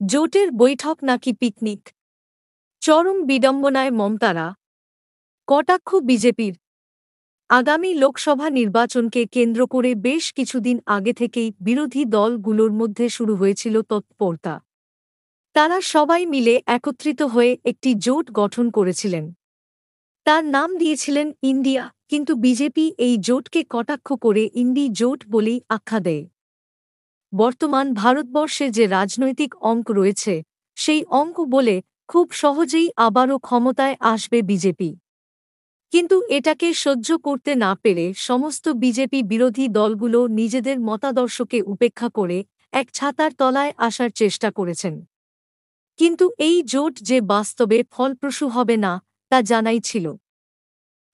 জোটের বৈঠক নাকি পিকনিক? চরম বিড়ম্বনায় মমতারা, কটাক্ষ বিজেপির। আগামী লোকসভা নির্বাচনকে কেন্দ্র করে বেশ কিছুদিন আগে থেকেই বিরোধী দলগুলোর মধ্যে শুরু হয়েছিল তৎপরতা। তারা সবাই মিলে একত্রিত হয়ে একটি জোট গঠন করেছিলেন। তার নাম দিয়েছিলেন ইন্ডিয়া, কিন্তু বিজেপি এই জোটকে কটাক্ষ করে ইন্ডি জোট বলেই আখ্যা দেয়। বর্তমান ভারতবর্ষে যে রাজনৈতিক অঙ্ক রয়েছে, সেই অঙ্ক বলে খুব সহজেই আবারও ক্ষমতায় আসবে বিজেপি। কিন্তু এটাকে সহ্য করতে না পেরে সমস্ত বিজেপি বিরোধী দলগুলো নিজেদের মতাদর্শকে উপেক্ষা করে এক ছাতার তলায় আসার চেষ্টা করেছেন। কিন্তু এই জোট যে বাস্তবে ফলপ্রসূ হবে না, তা জানাই ছিল।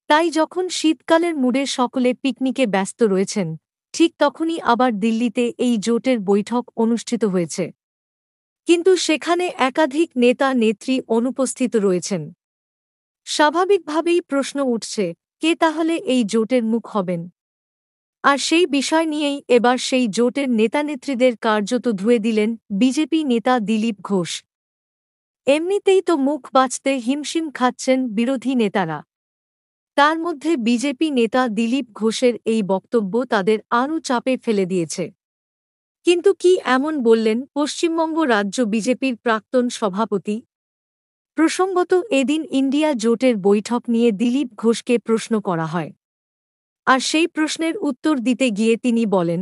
তাই যখন শীতকালের মুডে সকলে পিকনিকে ব্যস্ত রয়েছেন, ঠিক তখনই আবার দিল্লিতে এই জোটের বৈঠক অনুষ্ঠিত হয়েছে। কিন্তু সেখানে একাধিক নেতা নেত্রী অনুপস্থিত রয়েছেন। স্বাভাবিকভাবেই প্রশ্ন উঠছে, কে তাহলে এই জোটের মুখ হবেন? আর সেই বিষয় নিয়েই এবার সেই জোটের নেতানেত্রীদের কার্যত ধুয়ে দিলেন বিজেপি নেতা দিলীপ ঘোষ। এমনিতেই তো মুখ বাঁচতে হিমশিম খাচ্ছেন বিরোধী নেতারা। তার মধ্যে বিজেপি নেতা দিলীপ ঘোষের এই বক্তব্য তাদের আরও চাপে ফেলে দিয়েছে। কিন্তু কি এমন বললেন পশ্চিমবঙ্গ রাজ্য বিজেপির প্রাক্তন সভাপতি? প্রসঙ্গত এদিন ইন্ডিয়া জোটের বৈঠক নিয়ে দিলীপ ঘোষকে প্রশ্ন করা হয়। আর সেই প্রশ্নের উত্তর দিতে গিয়ে তিনি বলেন,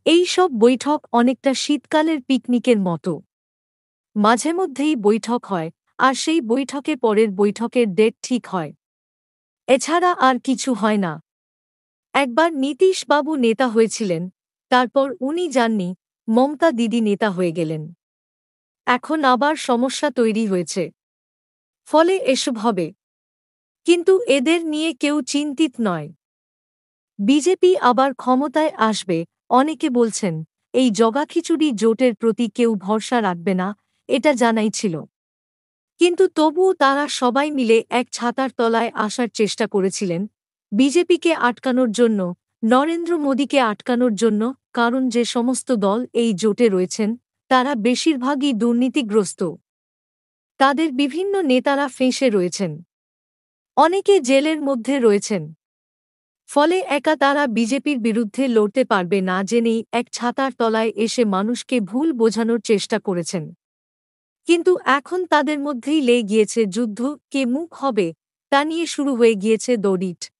এই সব বৈঠক অনেকটা শীতকালের পিকনিকের মতো। মাঝেমধ্যেই বৈঠক হয়, আর সেই বৈঠকে পরের বৈঠকের ডেট ঠিক হয়। এছাড়া আর কিছু হয় না। একবার নীতীশবাবু নেতা হয়েছিলেন, তারপর উনি যাননি, মমতা দিদি নেতা হয়ে গেলেন। এখন আবার সমস্যা তৈরি হয়েছে। ফলে এসব হবে। কিন্তু এদের নিয়ে কেউ চিন্তিত নয়। বিজেপি আবার ক্ষমতায় আসবে, অনেকে বলছেন। এই জগাখিচুড়ি জোটের প্রতি কেউ ভরসা রাখবে না, এটা জানাই ছিল। কিন্তু তবুও তারা সবাই মিলে এক ছাতার তলায় আসার চেষ্টা করেছিলেন, বিজেপিকে আটকানোর জন্য, নরেন্দ্র মোদীকে আটকানোর জন্য, কারণ যে সমস্ত দল এই জোটে রয়েছেন, তারা বেশিরভাগই দুর্নীতিগ্রস্ত। তাদের বিভিন্ন নেতারা ফেঁসে রয়েছেন। অনেকে জেলের মধ্যে রয়েছেন। ফলে একা তারা বিজেপির বিরুদ্ধে লড়তে পারবে না জেনেই এক ছাতার তলায় এসে মানুষকে ভুল বোঝানোর চেষ্টা করেছেন। কিন্তু এখন তাদের মধ্যেই লেগে গিয়েছে যুদ্ধ, কে মুখ হবে, তা নিয়ে শুরু হয়ে গিয়েছে দৌড়িট।